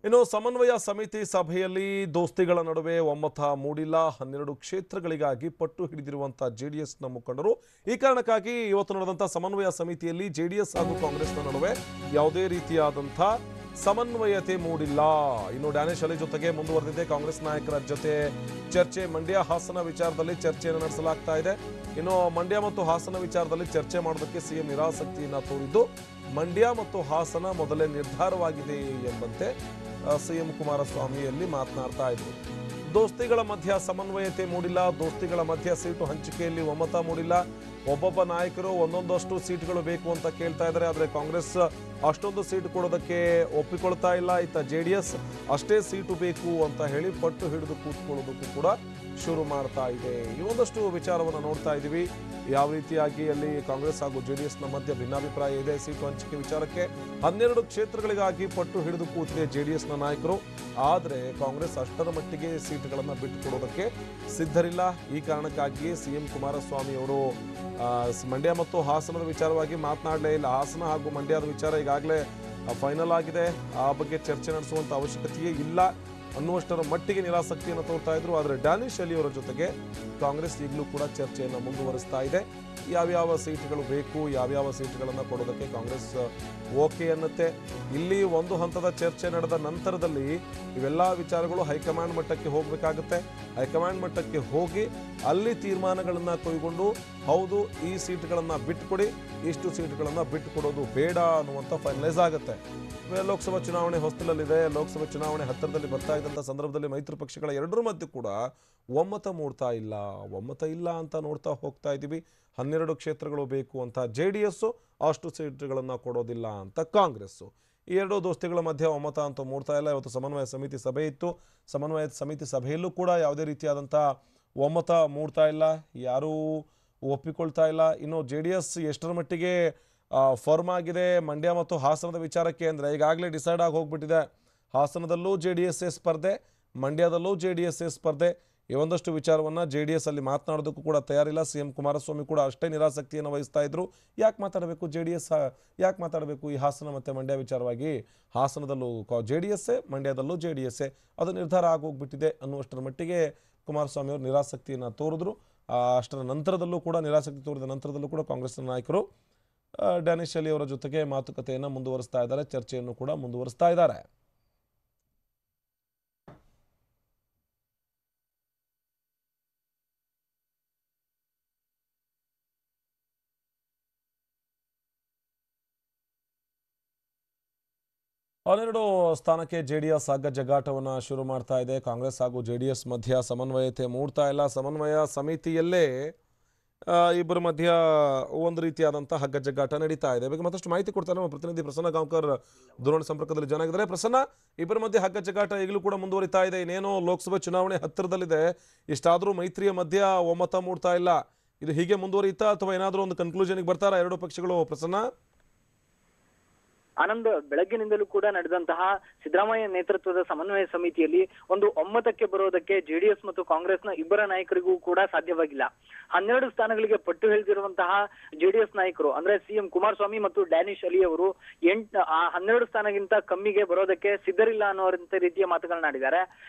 ಇನ್ನು ಸಮನ್ವಯ ಸಮಿತಿ ಸಭೆಯಲ್ಲಿ ದೋಸ್ತಿಗಳ ನಡುವೆ ಒಮ್ಮತ ಮೂಡಿಲ್ಲ. 12 ಕ್ಷೇತ್ರಗಳಿಗಾಗಿ ಪಟ್ಟು ಹಿಡಿದಿರುವಂತಹ ಜೆಡಿಎಸ್ನ ಮುಖಂಡರು ಈ ಕಾರಣಕ್ಕಾಗಿ ಇವತ್ತು ನಡೆದಂತಹ ಸಮನ್ವಯ ಸಮಿತಿಯಲ್ಲಿ ಜೆಡಿಎಸ್ ಹಾಗೂ ಕಾಂಗ್ರೆಸ್ನ ನಡುವೆ ಯಾವುದೇ ರೀತಿಯಾದಂತಹ ಸಮನ್ವಯತೆ ಮೂಡಿಲ್ಲ. ಇನ್ನು ಡ್ಯಾನಿಶ್ ಅಲಿ ಜೊತೆಗೆ ಮುಂದುವರೆದಿದೆ ಕಾಂಗ್ರೆಸ್ ನಾಯಕರ ಜೊತೆ ಚರ್ಚೆ. ಮಂಡ್ಯ ಹಾಸನ ವಿಚಾರದಲ್ಲಿ ಚರ್ಚೆಯನ್ನು ನಡೆಸಲಾಗ್ತಾ ಇದೆ. ಇನ್ನು ಮಂಡ್ಯ ಮತ್ತು ಹಾಸನ ವಿಚಾರದಲ್ಲಿ ಚರ್ಚೆ ಮಾಡೋದಕ್ಕೆ ಸಿಎಂ ನಿರಾಸಕ್ತಿಯನ್ನ ತೋರಿದ್ದು ಮಂಡ್ಯ ಮತ್ತು ಹಾಸನ ಮೊದಲೇ ನಿರ್ಧಾರವಾಗಿದೆ ಎಂಬಂತೆ ಸಿಎಂ ಕುಮಾರಸ್ವಾಮಿಯಲ್ಲಿ ಮಾತನಾಡ್ತಾ ಇದ್ರು. ದೋಸ್ತಿಗಳ ಮಧ್ಯ ಸಮನ್ವಯತೆ ಮೂಡಿಲ್ಲ, ದೋಸ್ತಿಗಳ ಮಧ್ಯ ಸೀಟು ಹಂಚಿಕೆಯಲ್ಲಿ ಒಮ್ಮತ ಮೂಡಿಲ್ಲ. ಒಬ್ಬೊಬ್ಬ ನಾಯಕರು ಒಂದೊಂದಷ್ಟು ಸೀಟ್ಗಳು ಬೇಕು ಅಂತ ಕೇಳ್ತಾ ಇದ್ದಾರೆ. ಆದರೆ ಕಾಂಗ್ರೆಸ್ ಅಷ್ಟೊಂದು ಸೀಟು ಕೊಡೋದಕ್ಕೆ ಒಪ್ಪಿಕೊಳ್ತಾ ಇಲ್ಲ. ಇತ್ತ ಜೆಡಿಎಸ್ ಅಷ್ಟೇ ಸೀಟು ಬೇಕು ಅಂತ ಹೇಳಿ ಪಟ್ಟು ಹಿಡಿದು ಕೂತ್ಕೊಳ್ಳೋದಕ್ಕೂ ಕೂಡ ಶುರು ಮಾಡ್ತಾ ಇದೆ. ಈ ಒಂದಷ್ಟು ವಿಚಾರವನ್ನು ನೋಡ್ತಾ ಇದ್ದೀವಿ. ಯಾವ ರೀತಿಯಾಗಿ ಅಲ್ಲಿ ಕಾಂಗ್ರೆಸ್ ಹಾಗೂ ಜೆಡಿಎಸ್ನ ಮಧ್ಯೆ ಭಿನ್ನಾಭಿಪ್ರಾಯ ಇದೆ ಸೀಟು ಹಂಚಿಕೆ ವಿಚಾರಕ್ಕೆ. 12 ಕ್ಷೇತ್ರಗಳಿಗಾಗಿ ಪಟ್ಟು ಹಿಡಿದು ಕೂತಿದೆ ಜೆಡಿಎಸ್ನ ನಾಯಕರು. ಆದರೆ ಕಾಂಗ್ರೆಸ್ ಅಷ್ಟರ ಮಟ್ಟಿಗೆ ಸೀಟುಗಳನ್ನು ಬಿಟ್ಟುಕೊಡೋದಕ್ಕೆ ಸಿದ್ಧರಿಲ್ಲ. ಈ ಕಾರಣಕ್ಕಾಗಿಯೇ ಸಿಎಂ ಕುಮಾರಸ್ವಾಮಿ ಅವರು ಮಂಡ್ಯ ಮತ್ತು ಹಾಸನದ ವಿಚಾರವಾಗಿ ಮಾತನಾಡಲೇ ಇಲ್ಲ. ಹಾಸನ ಹಾಗೂ ಮಂಡ್ಯದ ವಿಚಾರ ಈಗಾಗಲೇ ಫೈನಲ್ ಆಗಿದೆ, ಆ ಬಗ್ಗೆ ಚರ್ಚೆ ನಡೆಸುವಂತ ಅವಶ್ಯಕತೆಯೇ ಇಲ್ಲ ಅನ್ನುವಷ್ಟರ ಮಟ್ಟಿಗೆ ನಿರಾಸಕ್ತಿಯನ್ನು ತೋರ್ತಾ ಇದ್ರು. ಆದರೆ ಡ್ಯಾನಿಶ್ ಅಲಿ ಅವರ ಜೊತೆಗೆ ಕಾಂಗ್ರೆಸ್ ಈಗಲೂ ಕೂಡ ಚರ್ಚೆಯನ್ನು ಮುಂದುವರಿಸ್ತಾ ಇದೆ. ಯಾವ್ಯಾವ ಸೀಟ್ಗಳು ಬೇಕು, ಯಾವ್ಯಾವ ಸೀಟ್ಗಳನ್ನು ಕೊಡೋದಕ್ಕೆ ಕಾಂಗ್ರೆಸ್ ಓಕೆ ಅನ್ನತ್ತೆ. ಇಲ್ಲಿ ಒಂದು ಹಂತದ ಚರ್ಚೆ ನಡೆದ ನಂತರದಲ್ಲಿ ಇವೆಲ್ಲ ವಿಚಾರಗಳು ಹೈಕಮಾಂಡ್ ಮಟ್ಟಕ್ಕೆ ಹೋಗಬೇಕಾಗುತ್ತೆ. ಹೈಕಮಾಂಡ್ ಮಟ್ಟಕ್ಕೆ ಹೋಗಿ ಅಲ್ಲಿ ತೀರ್ಮಾನಗಳನ್ನು ಕೈಗೊಂಡು ಹೌದು ಈ ಸೀಟ್ಗಳನ್ನು ಬಿಟ್ಟುಕೊಡಿ, ಇಷ್ಟು ಸೀಟ್ಗಳನ್ನು ಬಿಟ್ಟುಕೊಡೋದು ಬೇಡ ಅನ್ನುವಂಥ ಫೈನಲೈಸ್ ಆಗುತ್ತೆ. ಲೋಕಸಭಾ ಚುನಾವಣೆ ಹೊಸ್ತಲಲ್ಲಿದೆ. ಲೋಕಸಭಾ ಚುನಾವಣೆ ಹತ್ತಿರದಲ್ಲಿ ಬರ್ತಾ ಇದ್ದಂಥ ಸಂದರ್ಭದಲ್ಲಿ ಮೈತ್ರಿ ಪಕ್ಷಗಳ ಎರಡರ ಮಧ್ಯೆ ಕೂಡ ಒಮ್ಮತ ಮೂಡ್ತಾ ಇಲ್ಲ. ಒಮ್ಮತ ಇಲ್ಲ ಅಂತ ನೋಡ್ತಾ ಹೋಗ್ತಾ ಇದ್ದೀವಿ. 12 ಕ್ಷೇತ್ರಗಳು ಬೇಕು ಅಂತ ಜೆಡಿಎಸ್, ಅಷ್ಟು ಸೀಟ್ಗಳನ್ನು ಕೊಡೋದಿಲ್ಲ ಅಂತ ಕಾಂಗ್ರೆಸ್. ಈ ಎರಡೂ ದೋಸ್ತಿಗಳ ಮಧ್ಯೆ ಒಮ್ಮತ ಅಂತ ಮೂಡ್ತಾ ಇಲ್ಲ. ಇವತ್ತು ಸಮನ್ವಯ ಸಮಿತಿ ಸಭೆ ಇತ್ತು. ಸಮನ್ವಯ ಸಮಿತಿ ಸಭೆಯಲ್ಲೂ ಕೂಡ ಯಾವುದೇ ರೀತಿಯಾದಂಥ ಒಮ್ಮತ ಮೂಡ್ತಾ ಇಲ್ಲ, ಯಾರೂ ಒಪ್ಪಿಕೊಳ್ತಾ ಇಲ್ಲ. ಇನ್ನು ಜೆಡಿಎಸ್ ಎಷ್ಟರ ಮಟ್ಟಿಗೆ ಫರ್ಮ್ ಆಗಿದೆ ಮಂಡ್ಯ ಮತ್ತು ಹಾಸನದ ವಿಚಾರಕ್ಕೆ ಅಂದರೆ ಈಗಾಗಲೇ ಡಿಸೈಡ್ ಆಗಿ ಹೋಗ್ಬಿಟ್ಟಿದೆ. ಹಾಸನದಲ್ಲೂ ಜೆಡಿಎಸ್ ಸ್ಪರ್ಧೆ, ಮಂಡ್ಯದಲ್ಲೂ ಜೆಡಿಎಸ್ ಸ್ಪರ್ಧೆ. ಈ ಒಂದಷ್ಟು ವಿಚಾರವನ್ನು ಜೆಡಿಎಸ್ ಅಲ್ಲಿ ಮಾತನಾಡೋದಕ್ಕೂ ಕೂಡ ತಯಾರಿಲ್ಲ. ಸಿಎಂ ಕುಮಾರಸ್ವಾಮಿ ಕೂಡ ಅಷ್ಟೇ ನಿರಾಸಕ್ತಿಯನ್ನು ವಹಿಸ್ತಾ ಇದ್ರು. ಯಾಕೆ ಮಾತಾಡಬೇಕು ಜೆಡಿಎಸ್, ಯಾಕೆ ಮಾತಾಡಬೇಕು ಈ ಹಾಸನ ಮತ್ತು ಮಂಡ್ಯ ವಿಚಾರವಾಗಿ? ಹಾಸನದಲ್ಲೂ ಜೆಡಿಎಸ್ಸೇ, ಮಂಡ್ಯದಲ್ಲೂ ಜೆಡಿಎಸ್ಸೇ, ಅದು ನಿರ್ಧಾರ ಆಗೋಗ್ಬಿಟ್ಟಿದೆ ಅನ್ನುವಷ್ಟರ ಮಟ್ಟಿಗೆ ಕುಮಾರಸ್ವಾಮಿ ಅವರು ನಿರಾಸಕ್ತಿಯನ್ನು ತೋರಿದ್ರು. ಅಷ್ಟರ ನಂತರದಲ್ಲೂ ಕೂಡ ನಿರಾಸಕ್ತಿ ತೋರಿದ ನಂತರದಲ್ಲೂ ಕೂಡ ಕಾಂಗ್ರೆಸ್ನ ನಾಯಕರು ಡ್ಯಾನಿಶ್ ಅಲಿ ಅವರ ಜೊತೆಗೆ ಮಾತುಕತೆಯನ್ನು ಮುಂದುವರಿಸ್ತಾ ಇದ್ದಾರೆ, ಚರ್ಚೆಯನ್ನು ಕೂಡ ಮುಂದುವರಿಸ್ತಾ ಇದ್ದಾರೆ. ಹನ್ನೆರಡು ಸ್ಥಾನಕ್ಕೆ ಜೆಡಿಎಸ್ ಹಗ್ಗ ಜಗ್ಗಾಟವನ್ನು ಶುರು ಮಾಡ್ತಾ ಇದೆ. ಕಾಂಗ್ರೆಸ್ ಹಾಗೂ ಜೆಡಿಎಸ್ ಮಧ್ಯ ಸಮನ್ವಯತೆ ಮೂಡ್ತಾ ಇಲ್ಲ. ಸಮನ್ವಯ ಸಮಿತಿಯಲ್ಲೇ ಇಬ್ಬರ ಮಧ್ಯ ಒಂದು ರೀತಿಯಾದಂಥ ಹಗ್ಗ ಜಗ್ಗಾಟ ನಡೀತಾ ಇದೆ. ಬಗ್ಗೆ ಮತ್ತಷ್ಟು ಮಾಹಿತಿ ಕೊಡ್ತಾರೆ ನಮ್ಮ ಪ್ರತಿನಿಧಿ ಪ್ರಸನ್ನ ಗಾಂವ್ಕರ್ ದೂರವಾಣಿ ಸಂಪರ್ಕದಲ್ಲಿ ಜಾಯ್ನ್ ಆಗಿದ್ದಾರೆ. ಪ್ರಸನ್ನ, ಇಬ್ಬರ ಮಧ್ಯೆ ಹಗ್ಗ ಜಗ್ಗಾಟ ಈಗಲೂ ಕೂಡ ಮುಂದುವರಿತಾ ಇದೆ. ಇನ್ನೇನು ಲೋಕಸಭಾ ಚುನಾವಣೆ ಹತ್ತಿರದಲ್ಲಿದೆ, ಇಷ್ಟಾದರೂ ಮೈತ್ರಿಯ ಮಧ್ಯ ಒಮ್ಮತ ಮೂಡ್ತಾ ಇಲ್ಲ. ಇದು ಹೀಗೆ ಮುಂದುವರಿಯುತ್ತಾ ಅಥವಾ ಏನಾದರೂ ಒಂದು ಕನ್ಕ್ಲೂಷನ್ಗೆ ಬರ್ತಾರಾ ಎರಡು ಪಕ್ಷಗಳು? ಪ್ರಸನ್ನ ಆನಂದ್, ಬೆಳಗ್ಗಿನಿಂದಲೂ ಕೂಡ ನಡೆದಂತಹ ಸಿದ್ದರಾಮಯ್ಯ ನೇತೃತ್ವದ ಸಮನ್ವಯ ಸಮಿತಿಯಲ್ಲಿ ಒಂದು ಒಮ್ಮತಕ್ಕೆ ಬರೋದಕ್ಕೆ ಜೆಡಿಎಸ್ ಮತ್ತು ಕಾಂಗ್ರೆಸ್ನ ಇಬ್ಬರ ನಾಯಕರಿಗೂ ಕೂಡ ಸಾಧ್ಯವಾಗಿಲ್ಲ. 12 ಸ್ಥಾನಗಳಿಗೆ ಪಟ್ಟು ಹಿಡಿದಿರುವಂತಹ ಜೆಡಿಎಸ್ ನಾಯಕರು ಅಂದ್ರೆ ಸಿಎಂ ಕುಮಾರಸ್ವಾಮಿ ಮತ್ತು ಡ್ಯಾನಿಶ್ ಅಲಿ ಅವರು 12 ಸ್ಥಾನಗಿಂತ ಕಮ್ಮಿಗೆ ಬರೋದಕ್ಕೆ ಸಿದ್ಧರಿಲ್ಲ ಅನ್ನುವಂತ ರೀತಿಯ ಮಾತುಗಳನ್ನಾಡಿದ್ದಾರೆ.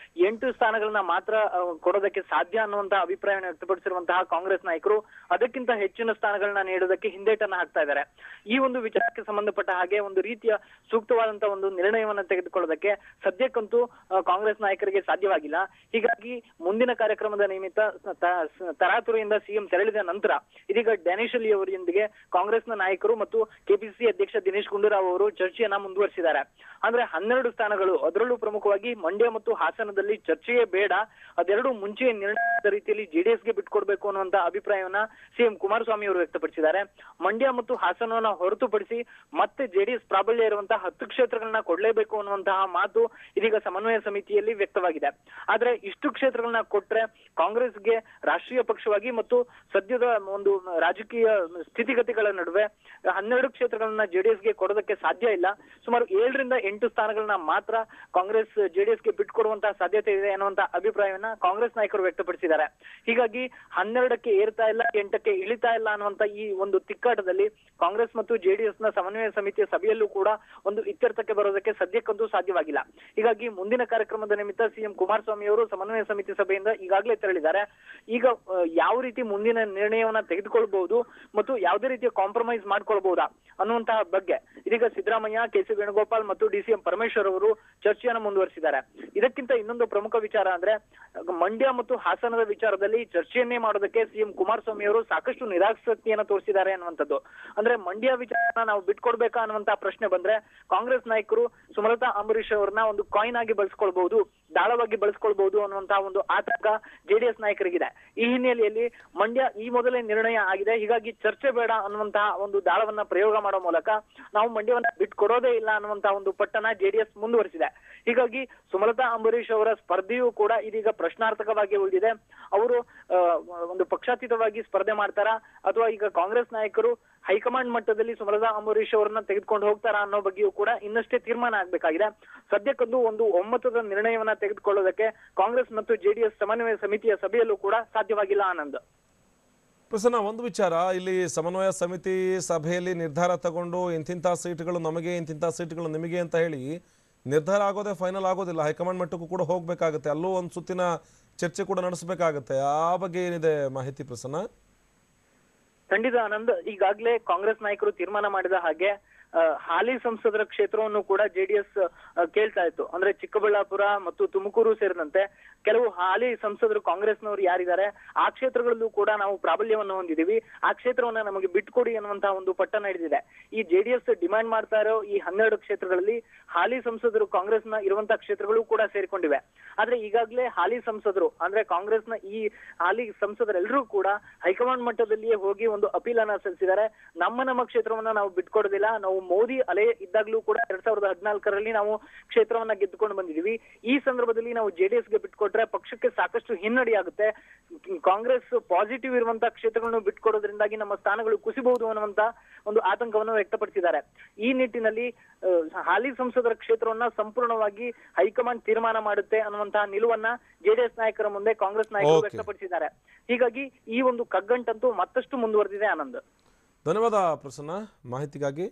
8 ಸ್ಥಾನಗಳನ್ನ ಮಾತ್ರ ಕೊಡೋದಕ್ಕೆ ಸಾಧ್ಯ ಅನ್ನುವಂತಹ ಅಭಿಪ್ರಾಯವನ್ನು ವ್ಯಕ್ತಪಡಿಸಿರುವಂತಹ ಕಾಂಗ್ರೆಸ್ ನಾಯಕರು ಅದಕ್ಕಿಂತ ಹೆಚ್ಚಿನ ಸ್ಥಾನಗಳನ್ನ ನೀಡೋದಕ್ಕೆ ಹಿಂದೇಟನ್ನ ಹಾಕ್ತಾ ಇದ್ದಾರೆ. ಈ ಒಂದು ವಿಚಾರಕ್ಕೆ ಸಂಬಂಧಪಟ್ಟ ಹಾಗೆ ಒಂದು ರೀತಿಯ ಸೂಕ್ತವಾದಂತಹ ಒಂದು ನಿರ್ಣಯವನ್ನ ತೆಗೆದುಕೊಳ್ಳೋದಕ್ಕೆ ಸದ್ಯಕ್ಕಂತೂ ಕಾಂಗ್ರೆಸ್ ನಾಯಕರಿಗೆ ಸಾಧ್ಯವಾಗಿಲ್ಲ. ಹೀಗಾಗಿ ಮುಂದಿನ ಕಾರ್ಯಕ್ರಮದ ನಿಮಿತ್ತ ತರಾತುರಿಯಿಂದ ಸಿಎಂ ತೆರಳಿದ ನಂತರ ಇದೀಗ ಡ್ಯಾನಿಶ್ ಅಲಿ ಅವರೊಂದಿಗೆ ಕಾಂಗ್ರೆಸ್ನ ನಾಯಕರು ಮತ್ತು ಕೆಪಿಸಿಸಿ ಅಧ್ಯಕ್ಷ ದಿನೇಶ್ ಗುಂಡೂರಾವ್ ಅವರು ಚರ್ಚೆಯನ್ನ ಮುಂದುವರಿಸಿದ್ದಾರೆ. ಅಂದ್ರೆ 12 ಸ್ಥಾನಗಳು, ಅದರಲ್ಲೂ ಪ್ರಮುಖವಾಗಿ ಮಂಡ್ಯ ಮತ್ತು ಹಾಸನದಲ್ಲಿ ಚರ್ಚೆಯೇ ಬೇಡ, ಅದೆರಡು ಮುಂಚೆ ನಿರ್ಣಯದ ರೀತಿಯಲ್ಲಿ ಜೆಡಿಎಸ್ಗೆ ಬಿಟ್ಕೊಡ್ಬೇಕು ಅನ್ನುವಂತ ಅಭಿಪ್ರಾಯವನ್ನ ಸಿಎಂ ಕುಮಾರಸ್ವಾಮಿ ಅವರು ವ್ಯಕ್ತಪಡಿಸಿದ್ದಾರೆ. ಮಂಡ್ಯ ಮತ್ತು ಹಾಸನವನ್ನ ಹೊರತುಪಡಿಸಿ ಮತ್ತೆ ಜೆಡಿಎಸ್ ಪ್ರಾಬಲ್ಯ ಇರುವಂತಹ 10 ಕ್ಷೇತ್ರಗಳನ್ನ ಕೊಡ್ಲೇಬೇಕು ಅನ್ನುವಂತಹ ಮಾತು ಇದೀಗ ಸಮನ್ವಯ ಸಮಿತಿಯಲ್ಲಿ ವ್ಯಕ್ತವಾಗಿದೆ. ಆದ್ರೆ ಇಷ್ಟು ಕ್ಷೇತ್ರಗಳನ್ನ ಕೊಟ್ರೆ ಕಾಂಗ್ರೆಸ್ಗೆ ರಾಷ್ಟ್ರೀಯ ಪಕ್ಷವಾಗಿ ಮತ್ತು ಸದ್ಯದ ಒಂದು ರಾಜಕೀಯ ಸ್ಥಿತಿಗತಿಗಳ ನಡುವೆ 12 ಕ್ಷೇತ್ರಗಳನ್ನ ಜೆಡಿಎಸ್ಗೆ ಕೊಡೋದಕ್ಕೆ ಸಾಧ್ಯ ಇಲ್ಲ. ಸುಮಾರು 7 ರಿಂದ 8 ಸ್ಥಾನಗಳನ್ನ ಮಾತ್ರ ಕಾಂಗ್ರೆಸ್ ಜೆಡಿಎಸ್ಗೆ ಬಿಟ್ಕೊಡುವಂತಹ ಸಾಧ್ಯತೆ ಇದೆ ಅನ್ನುವಂತ ಅಭಿಪ್ರಾಯವನ್ನ ಕಾಂಗ್ರೆಸ್ ನಾಯಕರು ವ್ಯಕ್ತಪಡಿಸಿದ್ದಾರೆ. ಹೀಗಾಗಿ 12ಕ್ಕೆ ಏರ್ತಾ ಇಲ್ಲ, 8ಕ್ಕೆ ಇಳಿತಾ ಇಲ್ಲ ಅನ್ನುವಂತ ಈ ಒಂದು ತಿಕ್ಕಾಟದಲ್ಲಿ ಕಾಂಗ್ರೆಸ್ ಮತ್ತು ಜೆಡಿಎಸ್ ನ ಸಮನ್ವಯ ಸಮಿತಿಯ ಸಭೆಯಲ್ಲೂ ಕೂಡ ಒಂದು ಇತ್ಯರ್ಥಕ್ಕೆ ಬರೋದಕ್ಕೆ ಸದ್ಯಕ್ಕಂತೂ ಸಾಧ್ಯವಾಗಿಲ್ಲ. ಹೀಗಾಗಿ ಮುಂದಿನ ಕಾರ್ಯಕ್ರಮದ ನಿಮಿತ್ತ ಸಿಎಂ ಕುಮಾರಸ್ವಾಮಿ ಅವರು ಸಮನ್ವಯ ಸಮಿತಿ ಸಭೆಯಿಂದ ಈಗಾಗಲೇ ತೆರಳಿದ್ದಾರೆ. ಈಗ ಯಾವ ರೀತಿ ಮುಂದಿನ ನಿರ್ಣಯವನ್ನ ತೆಗೆದುಕೊಳ್ಬಹುದು ಮತ್ತು ಯಾವುದೇ ರೀತಿಯ ಕಾಂಪ್ರಮೈಸ್ ಮಾಡ್ಕೊಳ್ಬಹುದಾ ಅನ್ನುವಂತಹ ಬಗ್ಗೆ ಇದೀಗ ಸಿದ್ದರಾಮಯ್ಯ, ಕೆ.ಸಿ. ವೇಣುಗೋಪಾಲ್ ಮತ್ತು ಡಿ.ಸಿ.ಎಂ. ಪರಮೇಶ್ವರ್ ಅವರು ಚರ್ಚೆಯನ್ನು ಮುಂದುವರಿಸಿದ್ದಾರೆ. ಇದಕ್ಕಿಂತ ಇನ್ನೊಂದು ಪ್ರಮುಖ ವಿಚಾರ ಅಂದ್ರೆ ಮಂಡ್ಯ ಮತ್ತು ಹಾಸನದ ವಿಚಾರದಲ್ಲಿ ಚರ್ಚೆಯನ್ನೇ ಮಾಡೋದಕ್ಕೆ ಸಿಎಂ ಕುಮಾರಸ್ವಾಮಿ ಅವರು ಸಾಕಷ್ಟು ನಿರಾಸಕ್ತಿಯನ್ನು ತೋರಿಸಿದ್ದಾರೆ ಅನ್ನುವಂಥದ್ದು. ಅಂದ್ರೆ ಮಂಡ್ಯ ವಿಚಾರನ ನಾವು ಬಿಟ್ಕೊಡ್ಬೇಕಾ ಅನ್ನುವಂತಹ ಪ್ರಶ್ನೆ ಬಂದ್ರೆ ಕಾಂಗ್ರೆಸ್ ನಾಯಕರು ಸುಮಲತಾ ಅಂಬರೀಶ್ ಅವರನ್ನ ಒಂದು ಕಾಯಿನ್ ಆಗಿ ಬಳಸ್ಕೊಳ್ಬಹುದು, ದಾಳವಾಗಿ ಬಳಸ್ಕೊಳ್ಬಹುದು ಅನ್ನುವಂತಹ ಒಂದು ಆತಂಕ ಜೆಡಿಎಸ್ ನಾಯಕರಿಗಿದೆ. ಈ ಹಿನ್ನೆಲೆಯಲ್ಲಿ ಮಂಡ್ಯ ಈ ಮೊದಲೇ ನಿರ್ಣಯ ಆಗಿದೆ, ಹೀಗಾಗಿ ಚರ್ಚೆ ಬೇಡ ಅನ್ನುವಂತಹ ಒಂದು ದಾಳವನ್ನ ಪ್ರಯೋಗ ಮಾಡೋ ಮೂಲಕ ನಾವು ಮಂಡ್ಯವನ್ನ ಬಿಟ್ಕೊಡೋದೇ ಇಲ್ಲ ಅನ್ನುವಂತಹ ಒಂದು ಪಟ್ಟಣ ಜೆಡಿಎಸ್ ಮುಂದುವರಿಸಿದೆ. ಹೀಗಾಗಿ ಸುಮಲತಾ ಅಂಬರೀಶ್ ಅವರ ಸ್ಪರ್ಧೆಯೂ ಕೂಡ ಇದೀಗ ಪ್ರಶ್ನಾರ್ಥಕವಾಗಿ ಉಳಿದಿದೆ. ಅವರು ಒಂದು ಪಕ್ಷಾತೀತವಾಗಿ ಸ್ಪರ್ಧೆ ಮಾಡ್ತಾರಾ ಅಥವಾ ಈಗ ಕಾಂಗ್ರೆಸ್ ನಾಯಕರು ಹೈಕಮಾಂಡ್ ಮಟ್ಟದಲ್ಲಿ ಸುಮಲತಾ ಅಂಬರೀಶ್ ಅವರನ್ನ ತೆಗೆದುಕೊಂಡು ಹೋಗ್ತಾರಾ ಅನ್ನೋ ಬಗ್ಗೆಯೂ ಕೂಡ ಇನ್ನಷ್ಟೇ ತೀರ್ಮಾನ ಆಗ್ಬೇಕಾಗಿದೆ. ಸದ್ಯಕ್ಕಂದು ಒಂದು ಒಮ್ಮತದ ನಿರ್ಣಯವನ್ನ ತೆಗೆದುಕೊಳ್ಳೋದಕ್ಕೆ ಕಾಂಗ್ರೆಸ್ ಮತ್ತು ಜೆಡಿಎಸ್ ಸಮನ್ವಯ ಸಮಿತಿಯ ಸಭೆಯಲ್ಲೂ ಕೂಡ ಸಾಧ್ಯವಾಗಿಲ್ಲ. ಆನಂದ್, ಪ್ರಸನ್ನ, ಒಂದು ವಿಚಾರ, ಇಲ್ಲಿ ಸಮನ್ವಯ ಸಮಿತಿ ಸಭೆಯಲ್ಲಿ ನಿರ್ಧಾರ ತಗೊಂಡು ಇಂತಿಂಥ ಸೀಟ್ಗಳು ನಮಗೆ, ಇಂತಿಂಥ ಸೀಟ್ಗಳು ನಿಮಗೆ ಅಂತ ಹೇಳಿ ನಿರ್ಧಾರ ಆಗೋದೇ ಫೈನಲ್ ಆಗೋದಿಲ್ಲ. ಹೈಕಮಾಂಡ್ ಮಟ್ಟಕ್ಕೂ ಕೂಡ ಹೋಗ್ಬೇಕಾಗತ್ತೆ, ಅಲ್ಲೂ ಒಂದು ಸುತ್ತಿನ ಚರ್ಚೆ ಕೂಡ ನಡೆಸಬೇಕಾಗತ್ತೆ. ಆ ಬಗ್ಗೆ ಏನಿದೆ ಮಾಹಿತಿ ಪ್ರಸನ್ನ? ಖಂಡಿತ ಆನಂದ್, ಈಗಾಗಲೇ ಕಾಂಗ್ರೆಸ್ ನಾಯಕರು ತೀರ್ಮಾನ ಮಾಡಿದ ಹಾಗೆ ಹಾಲಿ ಸಂಸದರ ಕ್ಷೇತ್ರವನ್ನು ಕೂಡ ಜೆಡಿಎಸ್ ಕೇಳ್ತಾ ಇತ್ತು. ಅಂದ್ರೆ ಚಿಕ್ಕಬಳ್ಳಾಪುರ ಮತ್ತು ತುಮಕೂರು ಸೇರಿದಂತೆ ಕೆಲವು ಹಾಲಿ ಸಂಸದರು ಕಾಂಗ್ರೆಸ್ನವರು ಯಾರಿದ್ದಾರೆ ಆ ಕ್ಷೇತ್ರಗಳಲ್ಲೂ ಕೂಡ ನಾವು ಪ್ರಾಬಲ್ಯವನ್ನು ಹೊಂದಿದೀವಿ, ಆ ಕ್ಷೇತ್ರವನ್ನ ನಮಗೆ ಬಿಟ್ಕೊಡಿ ಅನ್ನುವಂತಹ ಒಂದು ಪಟ್ಟಣ ಹಿಡಿದಿದೆ. ಈ ಜೆಡಿಎಸ್ ಡಿಮ್ಯಾಂಡ್ ಮಾಡ್ತಾ ಇರೋ ಈ 12 ಕ್ಷೇತ್ರಗಳಲ್ಲಿ ಹಾಲಿ ಸಂಸದರು ಕಾಂಗ್ರೆಸ್ನ ಇರುವಂತಹ ಕ್ಷೇತ್ರಗಳು ಕೂಡ ಸೇರಿಕೊಂಡಿವೆ. ಆದ್ರೆ ಈಗಾಗಲೇ ಹಾಲಿ ಸಂಸದರು ಅಂದ್ರೆ ಕಾಂಗ್ರೆಸ್ನ ಈ ಹಾಲಿ ಸಂಸದರೆಲ್ಲರೂ ಕೂಡ ಹೈಕಮಾಂಡ್ ಮಟ್ಟದಲ್ಲಿಯೇ ಹೋಗಿ ಒಂದು ಅಪೀಲನ್ನ ಸಲ್ಲಿಸಿದ್ದಾರೆ. ನಮ್ಮ ಕ್ಷೇತ್ರವನ್ನ ನಾವು ಬಿಟ್ಕೊಡೋದಿಲ್ಲ, ನಾವು ಮೋದಿ ಅಲೆ ಇದ್ದಾಗ್ಲೂ ಕೂಡ 2014ರಲ್ಲಿ ನಾವು ಕ್ಷೇತ್ರವನ್ನ ಗೆದ್ದುಕೊಂಡು ಬಂದಿದೀವಿ. ಈ ಸಂದರ್ಭದಲ್ಲಿ ನಾವು ಜೆಡಿಎಸ್ಗೆ ಬಿಟ್ಕೊಟ್ರೆ ಪಕ್ಷಕ್ಕೆ ಸಾಕಷ್ಟು ಹಿನ್ನಡೆಯಾಗುತ್ತೆ. ಕಾಂಗ್ರೆಸ್ ಪಾಸಿಟಿವ್ ಇರುವಂತಹ ಕ್ಷೇತ್ರಗಳನ್ನು ಬಿಟ್ಕೊಡೋದ್ರಿಂದಾಗಿ ನಮ್ಮ ಸ್ಥಾನಗಳು ಕುಸಿಬಹುದು ಅನ್ನುವಂತ ಒಂದು ಆತಂಕವನ್ನು ವ್ಯಕ್ತಪಡಿಸಿದ್ದಾರೆ. ಈ ನಿಟ್ಟಿನಲ್ಲಿ ಹಾಲಿ ಸಂಸದರ ಕ್ಷೇತ್ರವನ್ನ ಸಂಪೂರ್ಣವಾಗಿ ಹೈಕಮಾಂಡ್ ತೀರ್ಮಾನ ಮಾಡುತ್ತೆ ಅನ್ನುವಂತಹ ನಿಲುವನ್ನ ಜೆಡಿಎಸ್ ನಾಯಕರ ಮುಂದೆ ಕಾಂಗ್ರೆಸ್ ನಾಯಕರು ವ್ಯಕ್ತಪಡಿಸಿದ್ದಾರೆ. ಹೀಗಾಗಿ ಈ ಒಂದು ಕಗ್ಗಂಟಂತೂ ಮತ್ತಷ್ಟು ಮುಂದುವರೆದಿದೆ. ಆನಂದ್, ಧನ್ಯವಾದ ಪ್ರಸನ್ನ ಮಾಹಿತಿಗಾಗಿ.